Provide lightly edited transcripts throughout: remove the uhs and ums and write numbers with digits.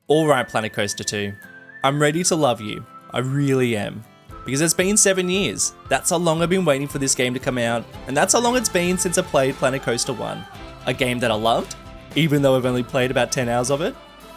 Alright, Planet Coaster 2. I'm ready to love you. I really am. Because it's been 7 years. That's how long I've been waiting for this game to come out, and that's how long it's been since I played Planet Coaster 1. A game that I loved, even though I've only played about 10 hours of it.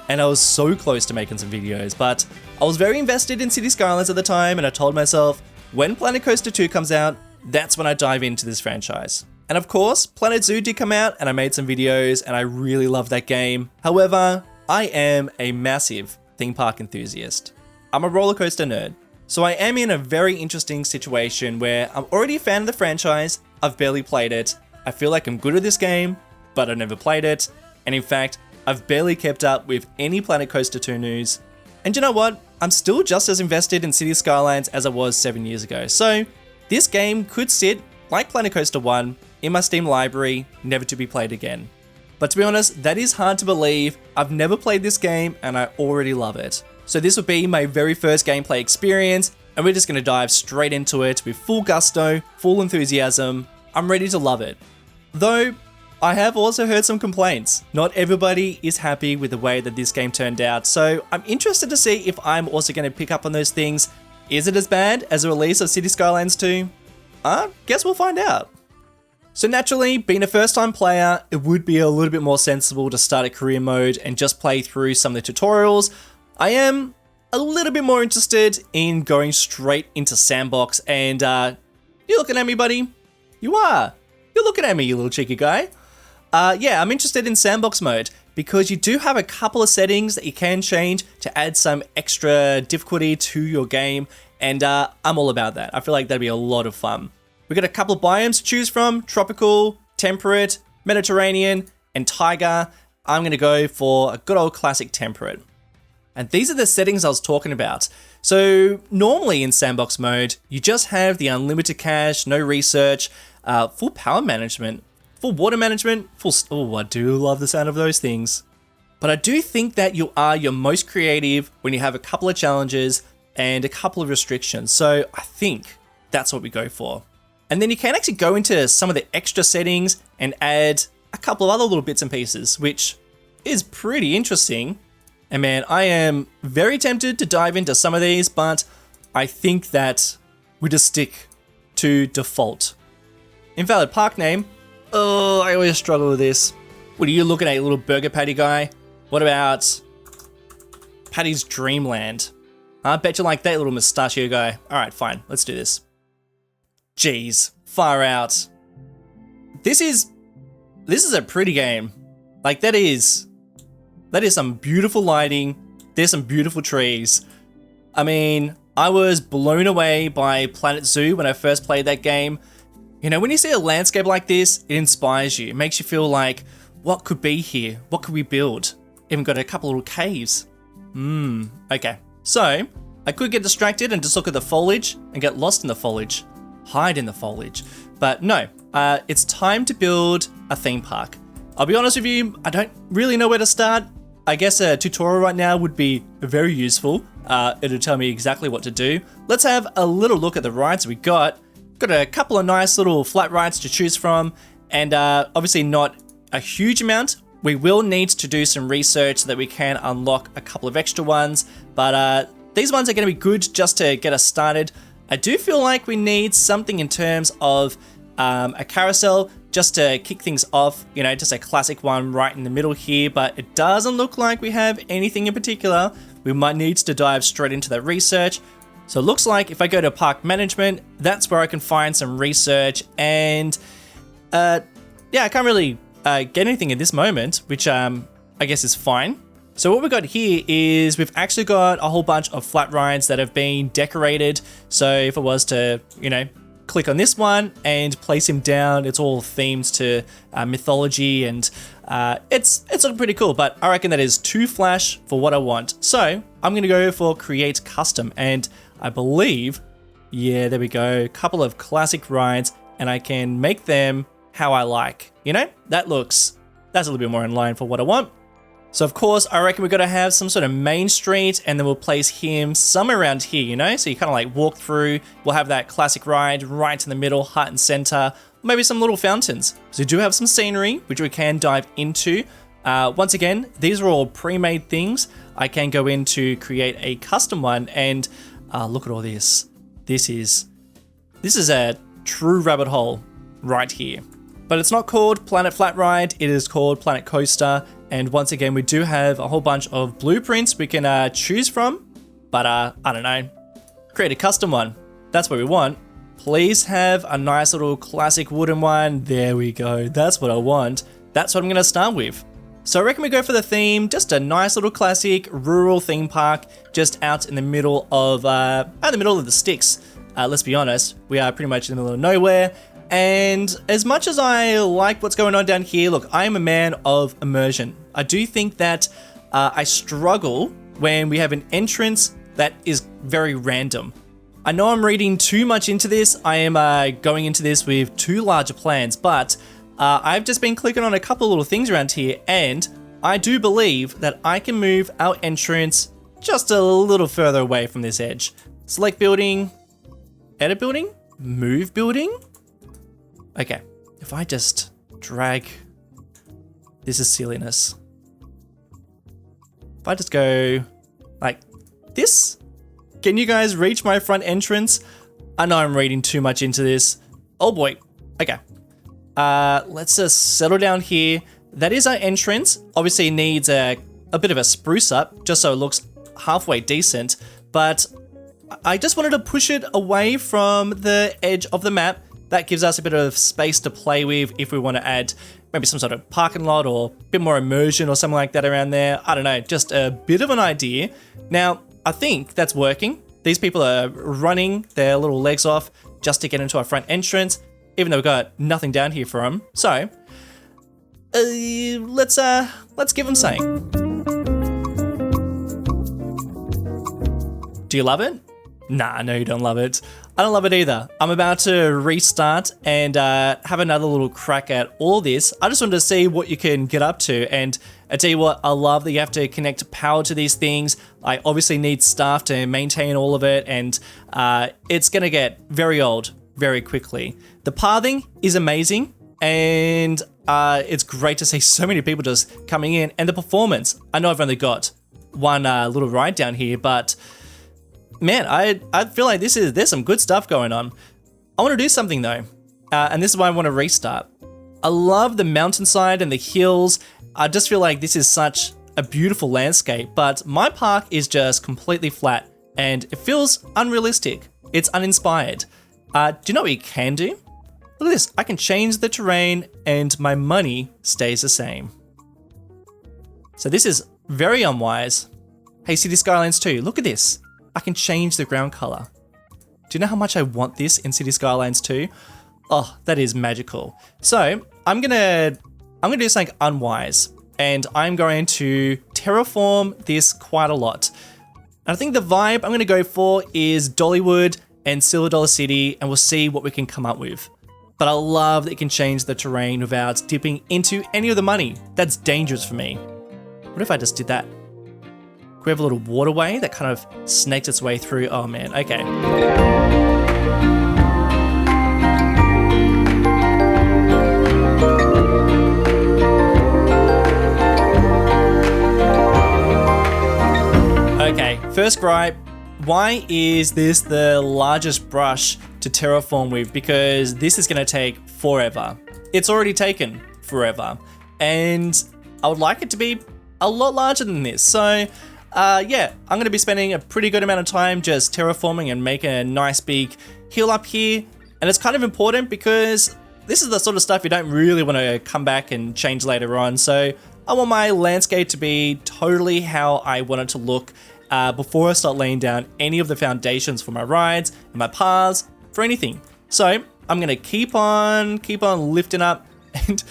And I was so close to making some videos, but I was very invested in City Skylines at the time, and I told myself, when Planet Coaster 2 comes out, that's when I dive into this franchise. And of course, Planet Zoo did come out, and I made some videos, and I really loved that game. However, I am a massive theme park enthusiast. I'm a roller coaster nerd. So I am in a very interesting situation where I'm already a fan of the franchise, I've barely played it, I feel like I'm good at this game, but I've never played it, and in fact, I've barely kept up with any Planet Coaster 2 news. And you know what? I'm still just as invested in City Skylines as I was 7 years ago, so this game could sit, like Planet Coaster 1, in my Steam library, never to be played again. But to be honest, that is hard to believe. I've never played this game and I already love it. So this will be my very first gameplay experience, and we're just going to dive straight into it with full gusto, full enthusiasm. I'm ready to love it. Though, I have also heard some complaints. Not everybody is happy with the way that this game turned out, so I'm interested to see if I'm also going to pick up on those things. Is it as bad as the release of City Skylines 2? Guess we'll find out. So naturally, being a first time player, it would be a little bit more sensible to start a career mode and just play through some of the tutorials. I am a little bit more interested in going straight into sandbox, and you looking at me, buddy? You are. You're looking at me, you little cheeky guy. Yeah, I'm interested in sandbox mode because you do have a couple of settings that you can change to add some extra difficulty to your game, and I'm all about that. I feel like that'd be a lot of fun. We've got a couple of biomes to choose from: tropical, temperate, Mediterranean, and taiga. I'm going to go for a good old classic temperate. And these are the settings I was talking about. So normally in sandbox mode, you just have the unlimited cache, no research, full power management, full water management, oh, I do love the sound of those things. But I do think that you are your most creative when you have a couple of challenges and a couple of restrictions. So I think that's what we go for. And then you can actually go into some of the extra settings and add a couple of other little bits and pieces, which is pretty interesting. And man, I am very tempted to dive into some of these, but I think that we just stick to default. Invalid park name. Oh, I always struggle with this. What are you looking at, you little burger patty guy? What about Patty's Dreamland? I bet you like that, little mustachio guy. All right, fine, let's do this. Jeez, far out. This is a pretty game. Like that is some beautiful lighting. There's some beautiful trees. I mean, I was blown away by Planet Zoo when I first played that game. You know, when you see a landscape like this, it inspires you. It makes you feel like, what could be here? What could we build? Even got a couple of little caves. Okay. So, I could get distracted and just look at the foliage and get lost in the foliage. Hide in the foliage. But no, it's time to build a theme park. I'll be honest with you, I don't really know where to start. I guess a tutorial right now would be very useful. It'll tell me exactly what to do. Let's have a little look at the rides we got. Got a couple of nice little flat rides to choose from, and obviously not a huge amount. We will need to do some research so that we can unlock a couple of extra ones, but these ones are going to be good just to get us started. I do feel like we need something in terms of a carousel just to kick things off, you know, just a classic one right in the middle here, but it doesn't look like we have anything in particular. We might need to dive straight into that research. So it looks like if I go to park management, that's where I can find some research, and yeah, I can't really get anything at this moment, which I guess is fine. So what we've got here is we've actually got a whole bunch of flat rides that have been decorated. So if I was to, you know, click on this one and place him down, it's all themed to mythology, and it's looking pretty cool, but I reckon that is too flash for what I want. So I'm gonna go for create custom, and I believe, yeah, there we go, a couple of classic rides, and I can make them how I like. You know, that's a little bit more in line for what I want. So of course, I reckon we've got to have some sort of main street, and then we'll place him somewhere around here, you know? So you kind of like walk through, we'll have that classic ride right in the middle, heart and center, maybe some little fountains. So we do have some scenery, which we can dive into. Once again, these are all pre-made things. I can go in to create a custom one, and look at all this. This is a true rabbit hole right here. But it's not called Planet Flat Ride, it is called Planet Coaster. And once again, we do have a whole bunch of blueprints we can choose from. But I don't know, create a custom one. That's what we want. Please have a nice little classic wooden one. There we go, that's what I want. That's what I'm gonna start with. So I reckon we go for the theme, just a nice little classic rural theme park, just out in the middle of the sticks. Let's be honest, we are pretty much in the middle of nowhere. And as much as I like what's going on down here, look, I am a man of immersion. I do think that I struggle when we have an entrance that is very random. I know I'm reading too much into this. I am going into this with too large plans, but I've just been clicking on a couple little things around here, and I do believe that I can move our entrance just a little further away from this edge. Select building, edit building, move building. Okay, if I just drag, this is silliness. If I just go like this, can you guys reach my front entrance? I know I'm reading too much into this. Oh boy, okay. Let's just settle down here. That is our entrance. Obviously it needs a bit of a spruce up just so it looks halfway decent, but I just wanted to push it away from the edge of the map. That gives us a bit of space to play with if we want to add maybe some sort of parking lot or a bit more immersion or something like that around there. I don't know, just a bit of an idea. Now, I think that's working. These people are running their little legs off just to get into our front entrance, even though we've got nothing down here for them. So, let's give them something. Do you love it? Nah, no, you don't love it. I don't love it either. I'm about to restart and have another little crack at all this. I just wanted to see what you can get up to, and I tell you what, I love that you have to connect power to these things. I obviously need staff to maintain all of it, and it's gonna get very old very quickly. The pathing is amazing, and it's great to see so many people just coming in, and the performance. I know I've only got one little ride down here, but man, I feel like there's some good stuff going on. I want to do something though, and this is why I want to restart. I love the mountainside and the hills. I just feel like this is such a beautiful landscape, but my park is just completely flat and it feels unrealistic. It's uninspired. Do you know what you can do? Look at this, I can change the terrain and my money stays the same. So this is very unwise. Hey, City Skylines 2, look at this. I can change the ground color. Do you know how much I want this in City Skylines 2? Oh, that is magical. So I'm gonna do something unwise, and I'm going to terraform this quite a lot. And I think the vibe I'm gonna go for is Dollywood and Silver Dollar City, and we'll see what we can come up with. But I love that you can change the terrain without dipping into any of the money. That's dangerous for me. What if I just did that? We have a little waterway that kind of snakes its way through. Oh man, okay. Okay, first gripe. Why is this the largest brush to terraform with? Because this is gonna take forever. It's already taken forever. And I would like it to be a lot larger than this. So yeah, I'm going to be spending a pretty good amount of time just terraforming and making a nice big hill up here. And it's kind of important because this is the sort of stuff you don't really want to come back and change later on. So I want my landscape to be totally how I want it to look before I start laying down any of the foundations for my rides and my paths for anything. So I'm going to keep on lifting up and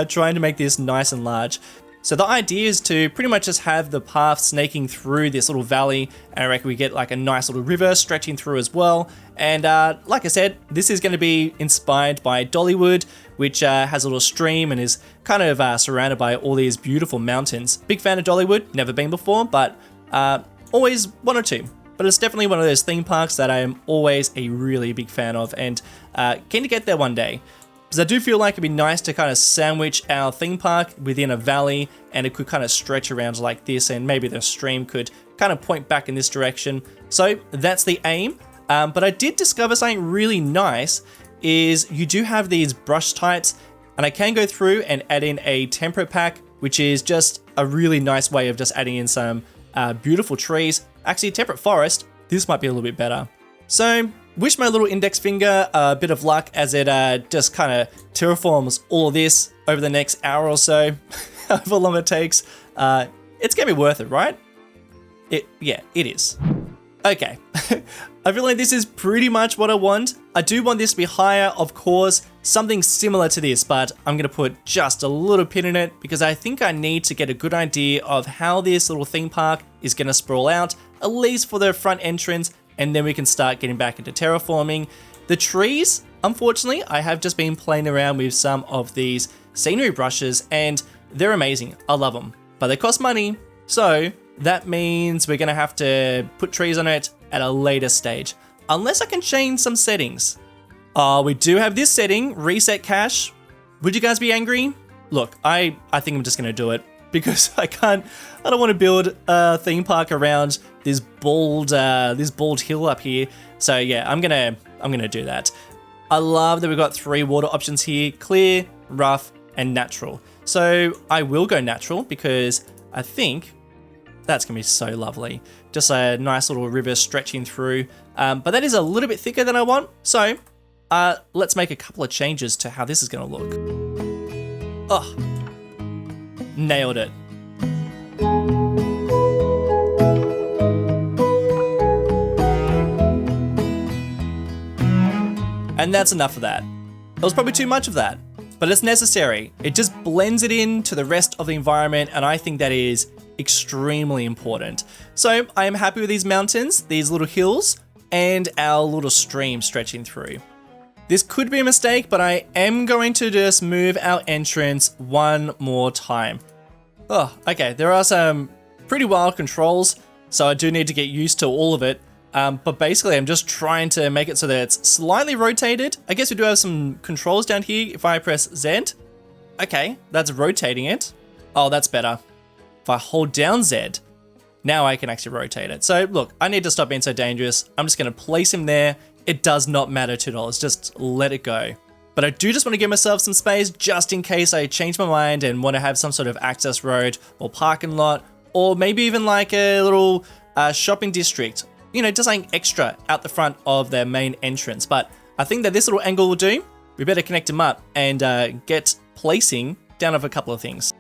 trying to make this nice and large. So the idea is to pretty much just have the path snaking through this little valley, and I reckon we get like a nice little river stretching through as well. And like I said, this is going to be inspired by Dollywood, which has a little stream and is kind of surrounded by all these beautiful mountains. Big fan of Dollywood, never been before, but always wanted to. But it's definitely one of those theme parks that I am always a really big fan of, and keen to get there one day. Because I do feel like it'd be nice to kind of sandwich our theme park within a valley, and it could kind of stretch around like this, and maybe the stream could kind of point back in this direction. So that's the aim. But I did discover something really nice is you do have these brush types, and I can go through and add in a temperate pack, which is just a really nice way of just adding in some beautiful trees. Actually, temperate forest, this might be a little bit better. So wish my little index finger a bit of luck as it just kind of terraforms all of this over the next hour or so, however long it takes. It's gonna be worth it, right? Yeah, it is. Okay, I feel like this is pretty much what I want. I do want this to be higher, of course, something similar to this, but I'm gonna put just a little pin in it because I think I need to get a good idea of how this little theme park is gonna sprawl out, at least for the front entrance, and then we can start getting back into terraforming. The trees, unfortunately, I have just been playing around with some of these scenery brushes and they're amazing. I love them, but they cost money. So that means we're gonna have to put trees on it at a later stage, unless I can change some settings. We do have this setting, reset cache. Would you guys be angry? Look, I think I'm just gonna do it because I don't want to build a theme park around this bald hill up here. So yeah, I'm gonna do that. I love that we've got 3 water options here: clear, rough, and natural. So I will go natural because I think that's gonna be so lovely. Just a nice little river stretching through. But that is a little bit thicker than I want. So let's make a couple of changes to how this is gonna look. Oh, nailed it. And that's enough of that. It was probably too much of that, but it's necessary. It just blends it into the rest of the environment, and I think that is extremely important. So I am happy with these mountains, these little hills, and our little stream stretching through. This could be a mistake, but I am going to just move our entrance one more time. Oh, okay, there are some pretty wild controls, so I do need to get used to all of it. But basically I'm just trying to make it so that it's slightly rotated. I guess we do have some controls down here. If I press Z, okay, that's rotating it. Oh, that's better. If I hold down Z, now I can actually rotate it. So look, I need to stop being so dangerous. I'm just gonna place him there. It does not matter $2, just let it go. But I do just want to give myself some space just in case I change my mind and want to have some sort of access road or parking lot, or maybe even like a little shopping district. You know, just something extra out the front of their main entrance. But I think that this little angle will do. We better connect them up and get placing down of a couple of things.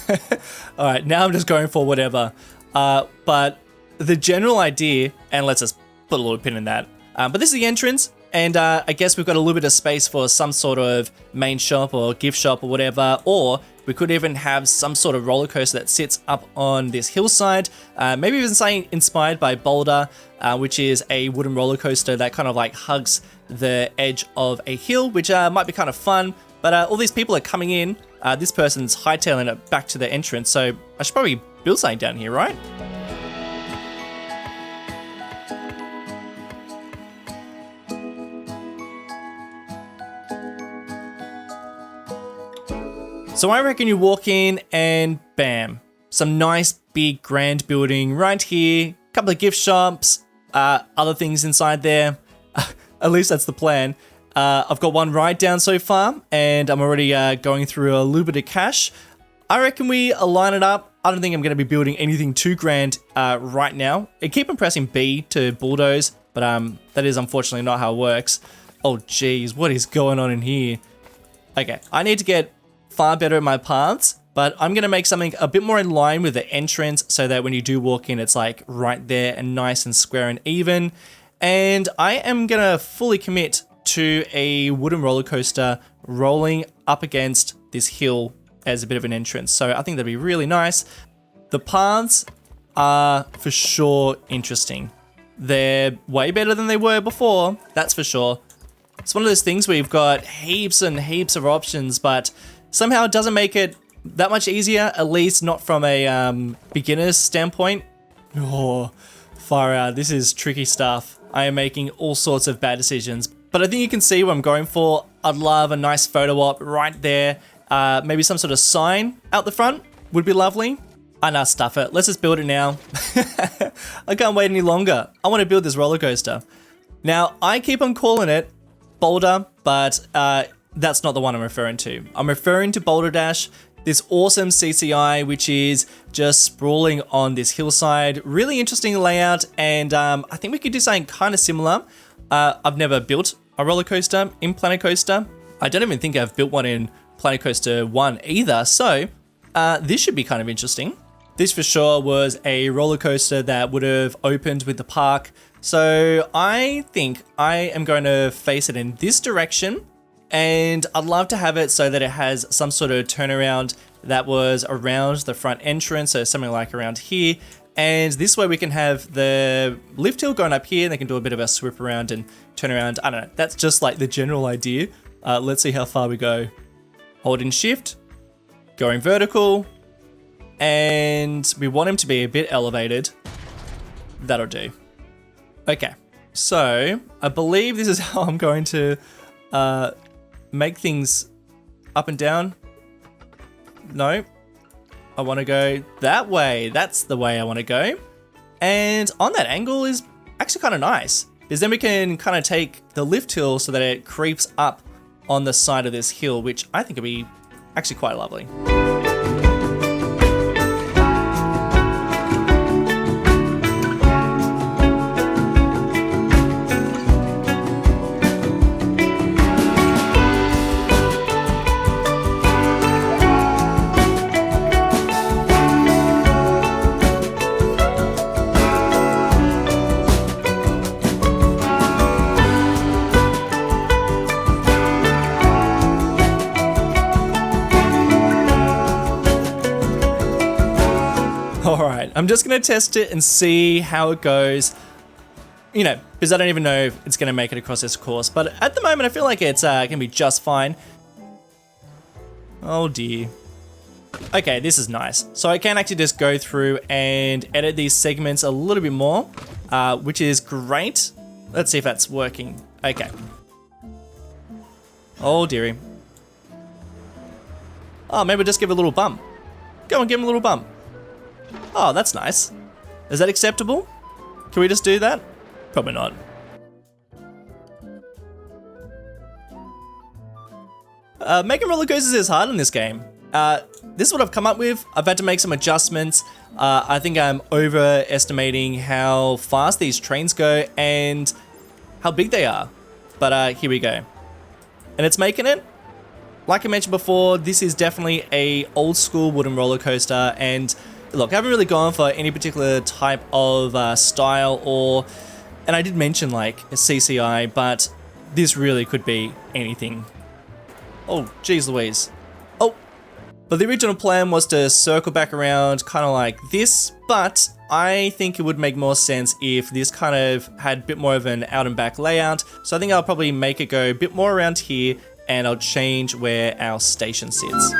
All right, now I'm just going for whatever. But the general idea, and let's just put a little pin in that. But this is the entrance, and I guess we've got a little bit of space for some sort of main shop or gift shop or whatever, or we could even have some sort of roller coaster that sits up on this hillside. Maybe even something inspired by Boulder, which is a wooden roller coaster that kind of like hugs the edge of a hill, which might be kind of fun. But all these people are coming in. This person's hightailing it back to the entrance, so I should probably build something down here, right? So I reckon you walk in and bam, some nice big grand building right here, couple of gift shops, other things inside there. At least that's the plan. I've got one ride down so far and I'm already going through a little bit of cash. I reckon we align it up. I don't think I'm going to be building anything too grand right now. I keep on pressing B to bulldoze, but that is unfortunately not how it works. Oh geez, what is going on in here? Okay, I need to get far better at my paths, but I'm going to make something a bit more in line with the entrance so that when you do walk in, it's like right there and nice and square and even. And I am going to fully commit to a wooden roller coaster rolling up against this hill as a bit of an entrance. So I think that'd be really nice. The paths are for sure interesting. They're way better than they were before, that's for sure. It's one of those things where you've got heaps and heaps of options, but somehow it doesn't make it that much easier, at least not from a beginner's standpoint. Oh, far out. This is tricky stuff. I am making all sorts of bad decisions, but I think you can see what I'm going for. I'd love a nice photo op right there. Maybe some sort of sign out the front would be lovely. Nah, stuff it. Let's just build it now. I can't wait any longer. I want to build this roller coaster. Now, I keep on calling it Boulder, but that's not the one I'm referring to. I'm referring to Boulder Dash, this awesome CCI, which is just sprawling on this hillside. Really interesting layout, and I think we could do something kind of similar. I've never built a roller coaster in Planet Coaster. I don't even think I've built one in Planet Coaster 1 either, so this should be kind of interesting. This for sure was a roller coaster that would have opened with the park. So I think I am going to face it in this direction, and I'd love to have it so that it has some sort of turnaround that was around the front entrance, so something like around here. And this way we can have the lift hill going up here, and they can do a bit of a swoop around and turn around. I don't know, that's just like the general idea. Let's see how far we go. Holding shift, going vertical, and we want him to be a bit elevated. That'll do. Okay, so I believe this is how I'm going to make things up and down. No, I want to go that way. That's the way I want to go. And on that angle is actually kind of nice, because then we can kind of take the lift hill so that it creeps up on the side of this hill, which I think would be actually quite lovely. Alright, I'm just going to test it and see how it goes. You know, because I don't even know if it's going to make it across this course. But at the moment, I feel like it's going to be just fine. Oh dear. Okay, this is nice. So I can actually just go through and edit these segments a little bit more, which is great. Let's see if that's working. Okay. Oh dearie. Oh, maybe we'll just give it a little bump. Go on, give him a little bump. Oh, that's nice. Is that acceptable? Can we just do that? Probably not. Making roller coasters is hard in this game. This is what I've come up with. I've had to make some adjustments. I think I'm overestimating how fast these trains go and how big they are. But here we go. And it's making it. Like I mentioned before, this is definitely a old school wooden roller coaster, and look, I haven't really gone for any particular type of style and I did mention like a CCI, but this really could be anything. Oh, geez Louise. Oh, but the original plan was to circle back around kind of like this, but I think it would make more sense if this kind of had a bit more of an out and back layout. So I think I'll probably make it go a bit more around here, and I'll change where our station sits.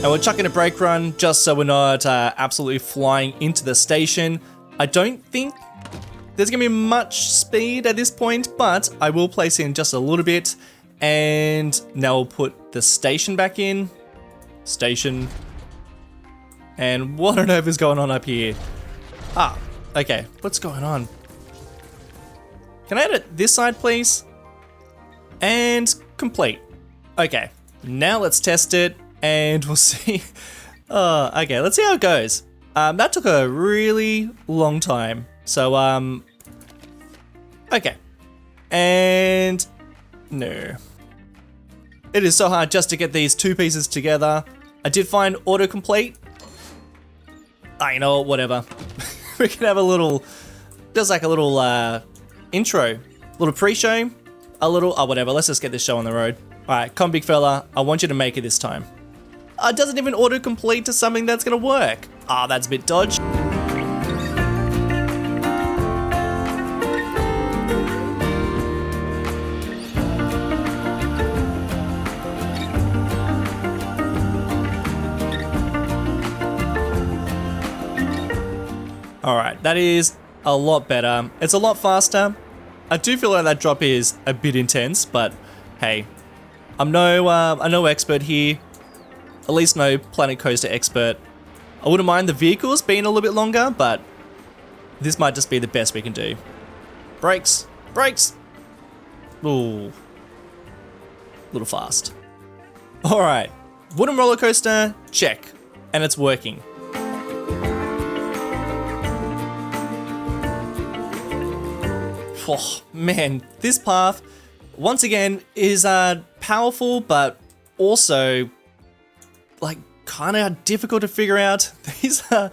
And we're chucking a brake run just so we're not absolutely flying into the station. I don't think there's gonna be much speed at this point, but I will place in just a little bit. And now we'll put the station back in. Station. And what on earth is going on up here? Ah, okay, what's going on? Can I edit this side, please? And complete. Okay, now let's test it. And we'll see. Okay, let's see how it goes. That took a really long time. So, okay. And no. It is so hard just to get these two pieces together. I did find autocomplete. You know what, whatever. We can have a little, just like a little intro, little pre-show, a little, whatever. Let's just get this show on the road. All right, come big fella. I want you to make it this time. It doesn't even autocomplete to something that's gonna work. That's a bit dodgy. All right, that is a lot better. It's a lot faster. I do feel like that drop is a bit intense, but hey, I'm no expert here. At least no Planet Coaster expert. I wouldn't mind the vehicles being a little bit longer, but this might just be the best we can do. Brakes, brakes. Ooh, a little fast. All right, wooden roller coaster, check, and it's working. Oh man, this path once again is powerful, but also like kind of difficult to figure out. These are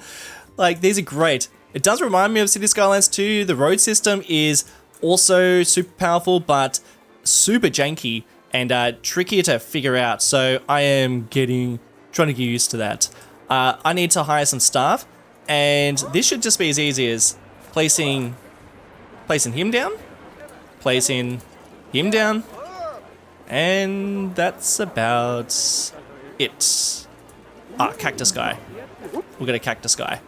great. It does remind me of City Skylines 2. The road system is also super powerful, but super janky and trickier to figure out. So I am trying to get used to that. I need to hire some staff, and this should just be as easy as placing him down, placing him down, and that's about it. Cactus guy. We'll get a cactus guy.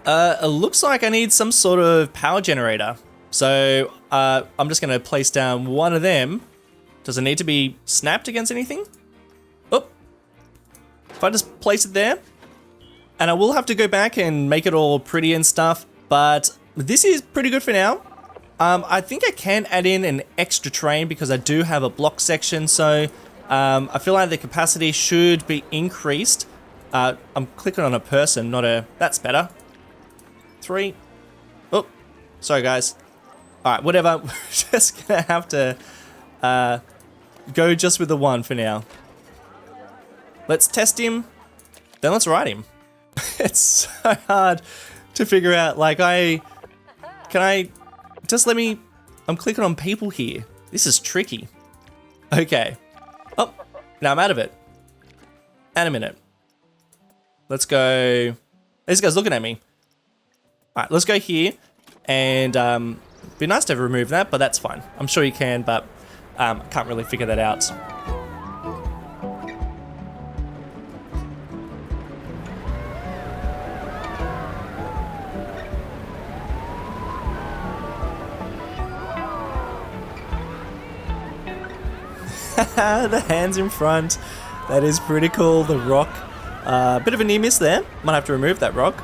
It looks like I need some sort of power generator. So I'm just gonna place down one of them. Does it need to be snapped against anything? Oh, if I just place it there, and I will have to go back and make it all pretty and stuff, but this is pretty good for now. I think I can add in an extra train because I do have a block section, so I feel like the capacity should be increased. I'm clicking on a person, not a... That's better. 3. Oh, sorry guys. Alright, whatever. We're just gonna have to go just with the 1 for now. Let's test him, then let's ride him. It's so hard to figure out, like I'm clicking on people here. This is tricky. Okay. Oh, now I'm out of it. And a minute. Let's go. This guy's looking at me. All right, let's go here. And it'd be nice to remove that, but that's fine. I'm sure you can, but I can't really figure that out. The hands in front. That is pretty cool. The rock. Bit of a near miss there. Might have to remove that rock.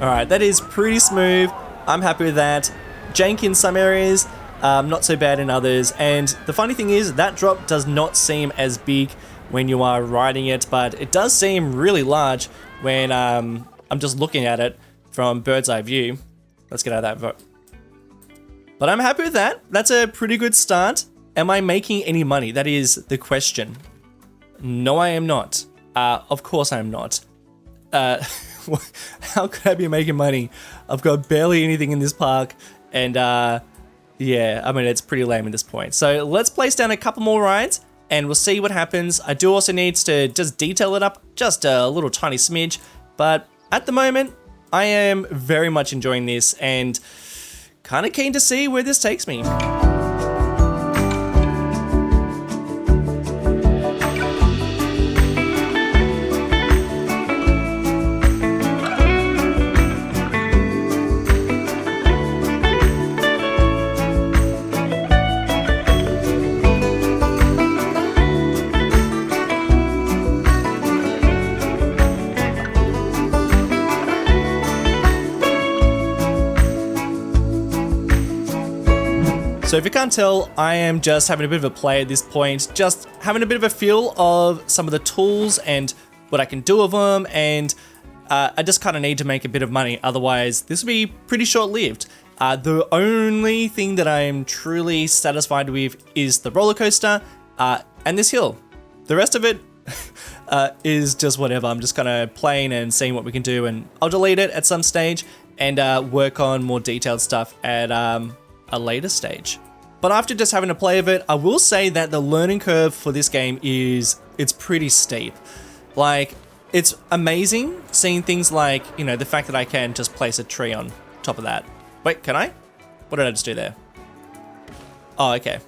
Alright, that is pretty smooth. I'm happy with that. Jank in some areas, not so bad in others. And the funny thing is, that drop does not seem as big when you are riding it, but it does seem really large when I'm just looking at it from bird's eye view. Let's get out of that vote. But I'm happy with that. That's a pretty good start. Am I making any money? That is the question. No, I am not. Of course I am not. How could I be making money? I've got barely anything in this park, and yeah, I mean, it's pretty lame at this point. So let's place down a couple more rides, and we'll see what happens. I do also need to just detail it up just a little tiny smidge, but at the moment, I am very much enjoying this, and kind of keen to see where this takes me. So if you can't tell, I am just having a bit of a play at this point, just having a bit of a feel of some of the tools and what I can do with them, and I just kind of need to make a bit of money, otherwise this will be pretty short-lived. The only thing that I am truly satisfied with is the roller coaster and this hill. The rest of it is just whatever. I'm just kind of playing and seeing what we can do, and I'll delete it at some stage and work on more detailed stuff at a later stage. But after just having a play of it, I will say that the learning curve for this game it's pretty steep. Like, it's amazing seeing things like, you know, the fact that I can just place a tree on top of that. Wait, can I? What did I just do there? Oh, okay.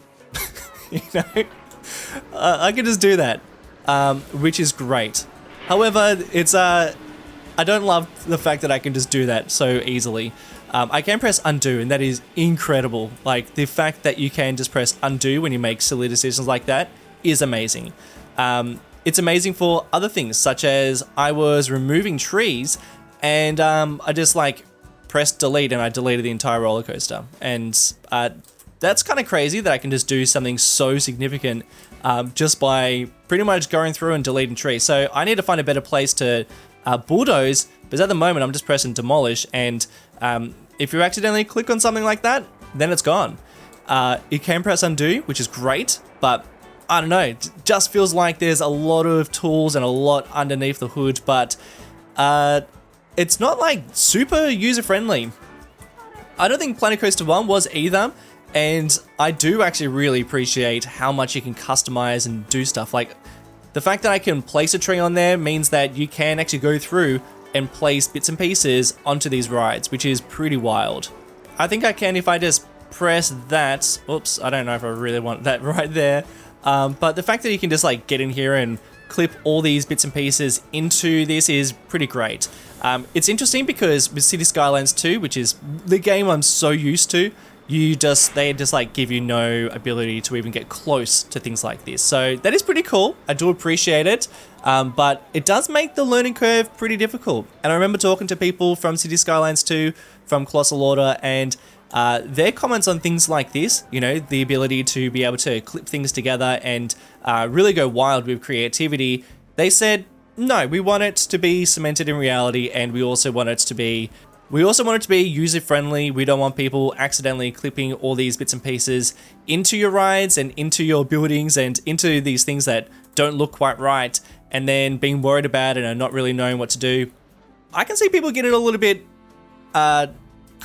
You know, I can just do that, which is great. However, it's I don't love the fact that I can just do that so easily. I can press undo, and that is incredible. Like, the fact that you can just press undo when you make silly decisions like that is amazing. It's amazing for other things, such as I was removing trees, and I just like pressed delete, and I deleted the entire roller coaster. And that's kind of crazy that I can just do something so significant just by pretty much going through and deleting trees. So I need to find a better place to bulldoze, because at the moment I'm just pressing demolish, and if you accidentally click on something like that, then it's gone. You can press undo, which is great, but I don't know, it just feels like there's a lot of tools and a lot underneath the hood, but it's not like super user-friendly. I don't think Planet Coaster 1 was either, and I do actually really appreciate how much you can customize and do stuff. Like, the fact that I can place a tree on there means that you can actually go through and place bits and pieces onto these rides, which is pretty wild. I think I can if I just press that. Oops, I don't know if I really want that right there. But the fact that you can just like get in here and clip all these bits and pieces into this is pretty great. It's interesting because with City Skylines 2, which is the game I'm so used to, they just like give you no ability to even get close to things like this. So that is pretty cool. I do appreciate it, but it does make the learning curve pretty difficult. And I remember talking to people from City Skylines 2, from Colossal Order, and their comments on things like this, you know, the ability to be able to clip things together and really go wild with creativity. They said, no, we want it to be cemented in reality, and we also want it to be user-friendly. We don't want people accidentally clipping all these bits and pieces into your rides and into your buildings and into these things that don't look quite right, and then being worried about it and not really knowing what to do. I can see people getting a little bit kind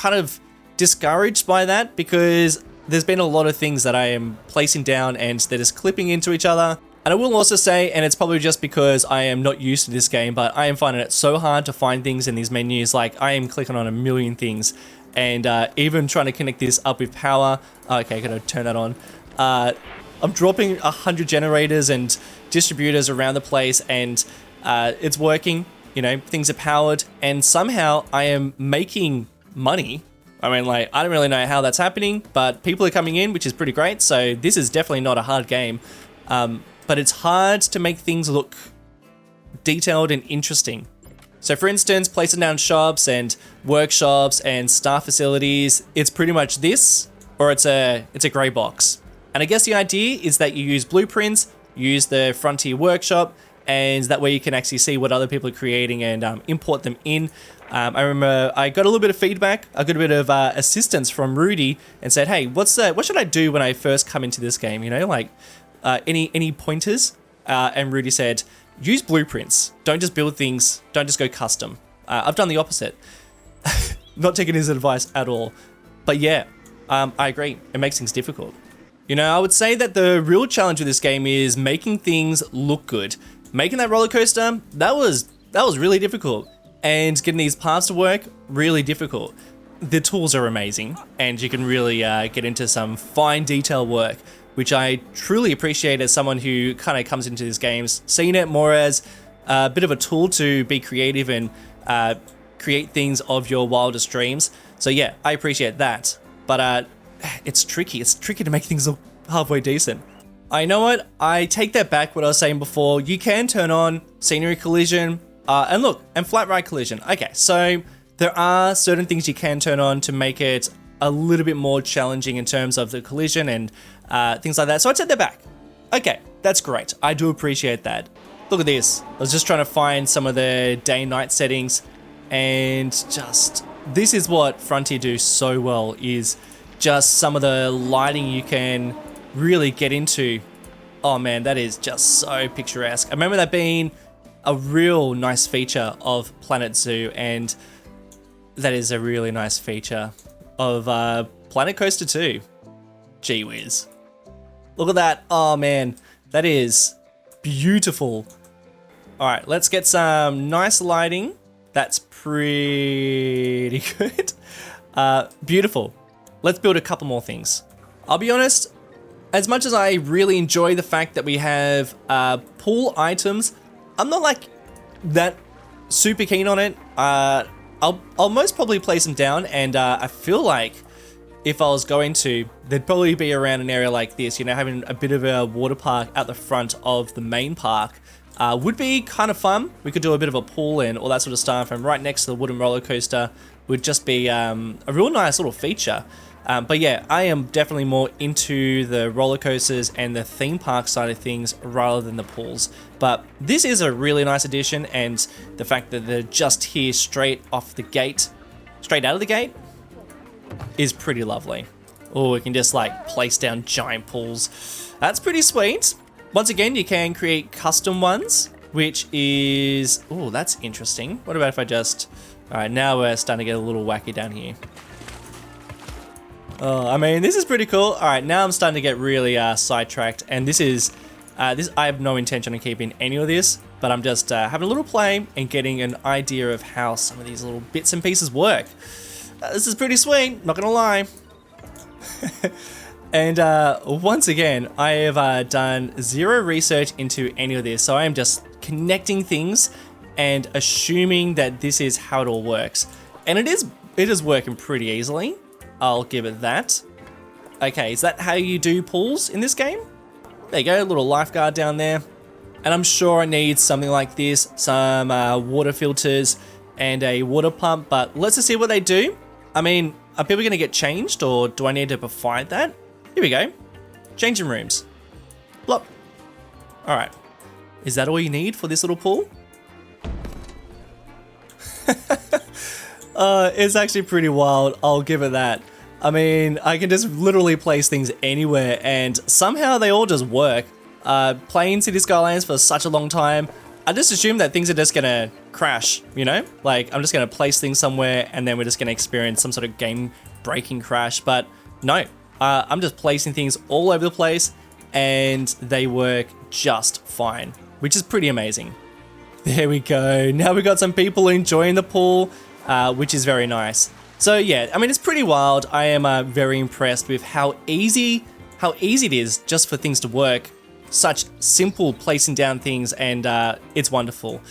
of discouraged by that, because there's been a lot of things that I am placing down and they're just clipping into each other. And I will also say, and it's probably just because I am not used to this game, but I am finding it so hard to find things in these menus. Like, I am clicking on a million things, and even trying to connect this up with power. Okay, gotta turn that on. I'm dropping 100 generators and distributors around the place, and it's working. You know, things are powered, and somehow I am making money. I mean, like, I don't really know how that's happening, but people are coming in, which is pretty great. So this is definitely not a hard game. But it's hard to make things look detailed and interesting. So for instance, placing down shops and workshops and staff facilities, it's pretty much this, or it's a grey box. And I guess the idea is that you use blueprints, use the Frontier workshop, and that way you can actually see what other people are creating and import them in. I remember I got a little bit of feedback, I got a bit of assistance from Rudy, and said, hey, what should I do when I first come into this game? You know, like, any pointers? And Rudy said, use blueprints. Don't just build things. Don't just go custom. I've done the opposite. Not taking his advice at all. But yeah, I agree. It makes things difficult. You know, I would say that the real challenge with this game is making things look good. Making that roller coaster, that was really difficult. And getting these parts to work, really difficult. The tools are amazing, and you can really get into some fine detail work, which I truly appreciate as someone who kind of comes into these games, seeing it more as a bit of a tool to be creative and create things of your wildest dreams. So yeah, I appreciate that. But it's tricky. It's tricky to make things look halfway decent. I know what, I take that back what I was saying before. You can turn on scenery collision, and flat ride collision. Okay, so there are certain things you can turn on to make it a little bit more challenging in terms of the collision and things like that. So I take that back. Okay, that's great. I do appreciate that. Look at this. I was just trying to find some of the day and night settings, and just, this is what Frontier do so well, is just some of the lighting you can really get into. Oh man, that is just so picturesque. I remember that being a real nice feature of Planet Zoo, and that is a really nice feature of Planet Coaster 2. Gee whiz. Look at that. Oh man, that is beautiful. All right, let's get some nice lighting. That's pretty good. Beautiful. Let's build a couple more things. I'll be honest, As much as I really enjoy the fact that we have pool items, I'm not like that super keen on it. I'll most probably place them down, and I feel like if I was going to, they'd probably be around an area like this, you know, having a bit of a water park at the front of the main park would be kind of fun. We could do a bit of a pool and all that sort of stuff, and right next to the wooden roller coaster would just be a real nice little feature. But yeah, I am definitely more into the roller coasters and the theme park side of things rather than the pools. But this is a really nice addition, and the fact that they're just here straight off the gate, straight out of the gate, is pretty lovely. Oh, we can just like place down giant pools. That's pretty sweet. Once again, you can create custom ones, which is, oh, that's interesting. What about if I just, all right, now we're starting to get a little wacky down here. Oh, I mean, this is pretty cool. All right, now I'm starting to get really sidetracked, and this is, I have no intention of keeping any of this, but I'm just having a little play and getting an idea of how some of these little bits and pieces work. This is pretty sweet, not gonna lie. And once again, I have done zero research into any of this, so I am just connecting things and assuming that this is how it all works. And it is working pretty easily. I'll give it that. Okay, is that how you do pools in this game? There you go, a little lifeguard down there. And I'm sure I need something like this, some water filters and a water pump, but let's just see what they do. I mean, are people gonna get changed, or do I need to provide that? Here we go. Changing rooms. Blop. All right. Is that all you need for this little pool? It's actually pretty wild. I'll give it that. I mean, I can just literally place things anywhere, and somehow they all just work. Playing City Skylines for such a long time, I just assume that things are just gonna crash, you know? Like, I'm just gonna place things somewhere and then we're just gonna experience some sort of game-breaking crash, but no. I'm just placing things all over the place and they work just fine, which is pretty amazing. There we go. Now we've got some people enjoying the pool, which is very nice. So yeah, I mean, it's pretty wild. I am very impressed with how easy it is just for things to work. Such simple placing down things, and it's wonderful.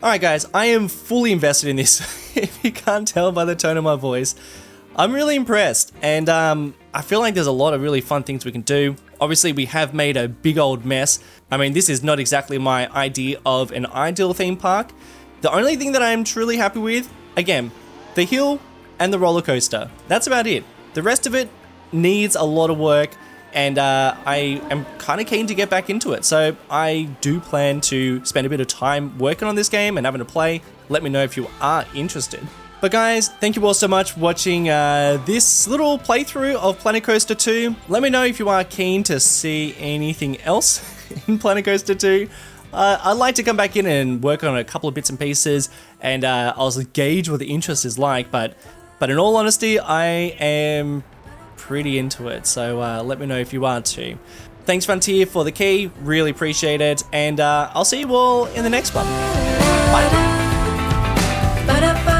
All right, guys, I am fully invested in this. If you can't tell by the tone of my voice, I'm really impressed, and I feel like there's a lot of really fun things we can do. Obviously, we have made a big old mess. I mean, this is not exactly my idea of an ideal theme park. The only thing that I am truly happy with, again, the hill and the roller coaster. That's about it. The rest of it needs a lot of work, and I am kind of keen to get back into it. So I do plan to spend a bit of time working on this game and having a play. Let me know if you are interested. But guys, thank you all so much for watching this little playthrough of Planet Coaster 2. Let me know if you are keen to see anything else in Planet Coaster 2. I'd like to come back in and work on a couple of bits and pieces, and I'll gauge what the interest is like, but in all honesty, I am pretty into it, so let me know if you are too. Thanks Frontier for the key, really appreciate it, and I'll see you all in the next one. Bye.